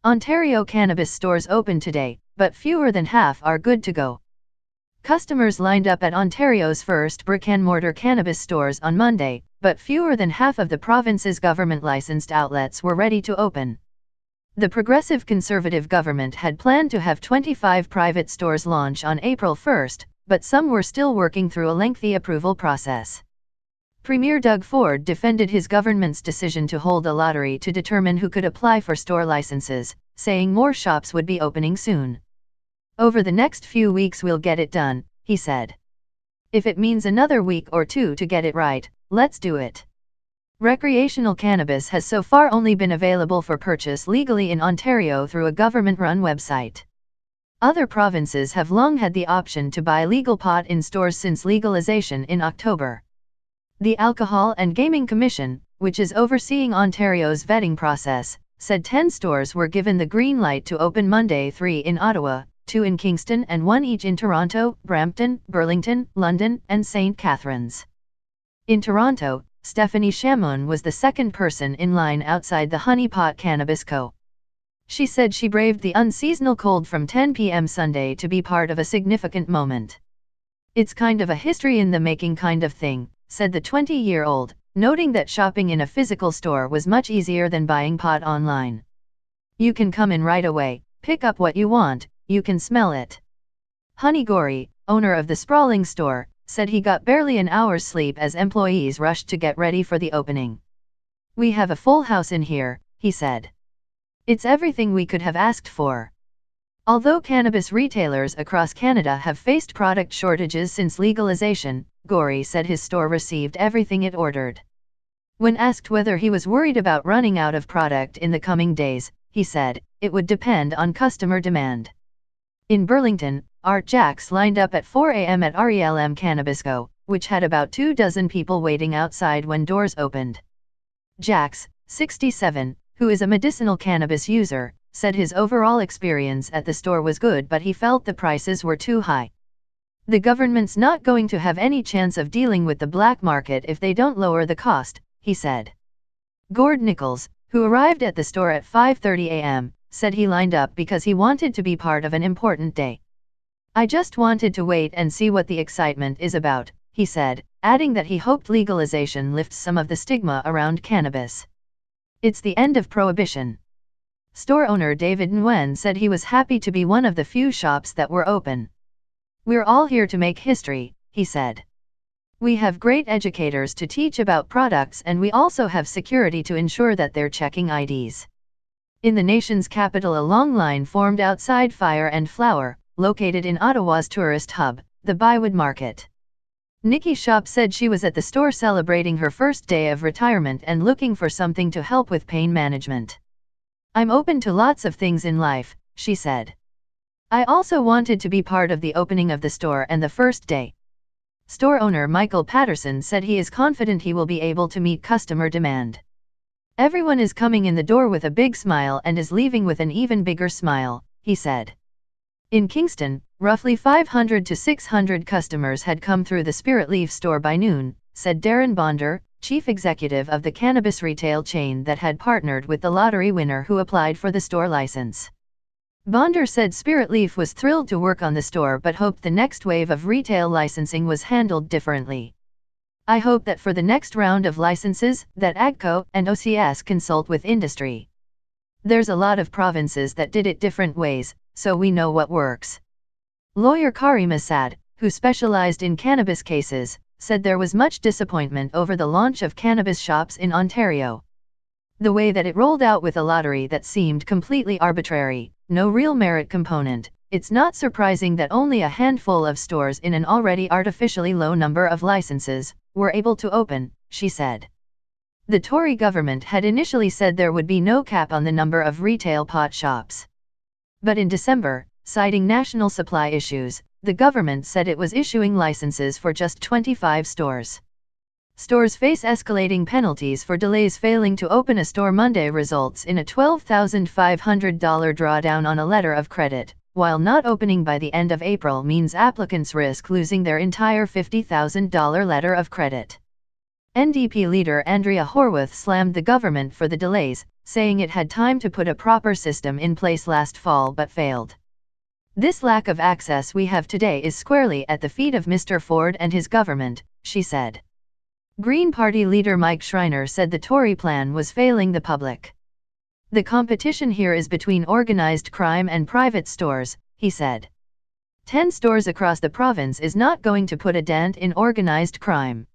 Ontario cannabis stores open today, but fewer than half are good to go. Customers lined up at Ontario's first brick-and-mortar cannabis stores on Monday, but fewer than half of the province's government-licensed outlets were ready to open. The Progressive Conservative government had planned to have 25 private stores launch on April 1, but some were still working through a lengthy approval process. Premier Doug Ford defended his government's decision to hold a lottery to determine who could apply for store licenses, saying more shops would be opening soon. "Over the next few weeks we'll get it done," he said. "If it means another week or two to get it right, let's do it." Recreational cannabis has so far only been available for purchase legally in Ontario through a government-run website. Other provinces have long had the option to buy legal pot in stores since legalization in October. The Alcohol and Gaming Commission, which is overseeing Ontario's vetting process, said 10 stores were given the green light to open Monday, 3 in Ottawa, 2 in Kingston and 1 each in Toronto, Brampton, Burlington, London, and St. Catharines. In Toronto, Stephanie Chamoun was the second person in line outside the Honey Pot Cannabis Co. She said she braved the unseasonal cold from 10 p.m. Sunday to be part of a significant moment. "It's kind of a history in the making kind of thing," said the 20-year-old, noting that shopping in a physical store was much easier than buying pot online. "You can come in right away, pick up what you want, you can smell it." Honey Gori, owner of the sprawling store, said he got barely an hour's sleep as employees rushed to get ready for the opening. "We have a full house in here," he said. "It's everything we could have asked for." Although cannabis retailers across Canada have faced product shortages since legalization, Gori said his store received everything it ordered. When asked whether he was worried about running out of product in the coming days, he said, "It would depend on customer demand." In Burlington, Art Jacks lined up at 4 a.m. at RELM Cannabis Co., which had about 24 people waiting outside when doors opened. Jacks, 67, who is a medicinal cannabis user, said his overall experience at the store was good but he felt the prices were too high. "The government's not going to have any chance of dealing with the black market if they don't lower the cost," he said. Gord Nichols, who arrived at the store at 5:30 a.m., said he lined up because he wanted to be part of an important day. "I just wanted to wait and see what the excitement is about," he said, adding that he hoped legalization lifts some of the stigma around cannabis. "It's the end of prohibition." Store owner David Nguyen said he was happy to be one of the few shops that were open. "We're all here to make history," he said. "We have great educators to teach about products and we also have security to ensure that they're checking IDs." In the nation's capital, a long line formed outside Fire and Flower, located in Ottawa's tourist hub, the Bywood Market. Nikki Shop said she was at the store celebrating her first day of retirement and looking for something to help with pain management. "I'm open to lots of things in life," she said. "I also wanted to be part of the opening of the store and the first day." Store owner Michael Patterson said he is confident he will be able to meet customer demand. "Everyone is coming in the door with a big smile and is leaving with an even bigger smile," he said. In Kingston, roughly 500 to 600 customers had come through the Spirit Leaf store by noon, said Darren Bonder, chief executive of the cannabis retail chain that had partnered with the lottery winner who applied for the store license. Bonder said Spirit Leaf was thrilled to work on the store but hoped the next wave of retail licensing was handled differently. "I hope that for the next round of licenses, that AGCO and OCS consult with industry. There's a lot of provinces that did it different ways, so we know what works." Lawyer Kari Masad, who specialized in cannabis cases, said there was much disappointment over the launch of cannabis shops in Ontario. "The way that it rolled out with a lottery that seemed completely arbitrary, no real merit component, it's not surprising that only a handful of stores in an already artificially low number of licenses were able to open," she said. The Tory government had initially said there would be no cap on the number of retail pot shops. But in December, citing national supply issues, the government said it was issuing licenses for just 25 stores. Stores face escalating penalties for delays. Failing to open a store Monday results in a $12,500 drawdown on a letter of credit, while not opening by the end of April means applicants risk losing their entire $50,000 letter of credit. NDP leader Andrea Horwath slammed the government for the delays, saying it had time to put a proper system in place last fall but failed. This lack of access we have today is squarely at the feet of Mr. Ford and his government, she said. Green Party leader Mike Schreiner said the Tory plan was failing the public. The competition here is between organized crime and private stores, he said. 10 stores across the province is not going to put a dent in organized crime.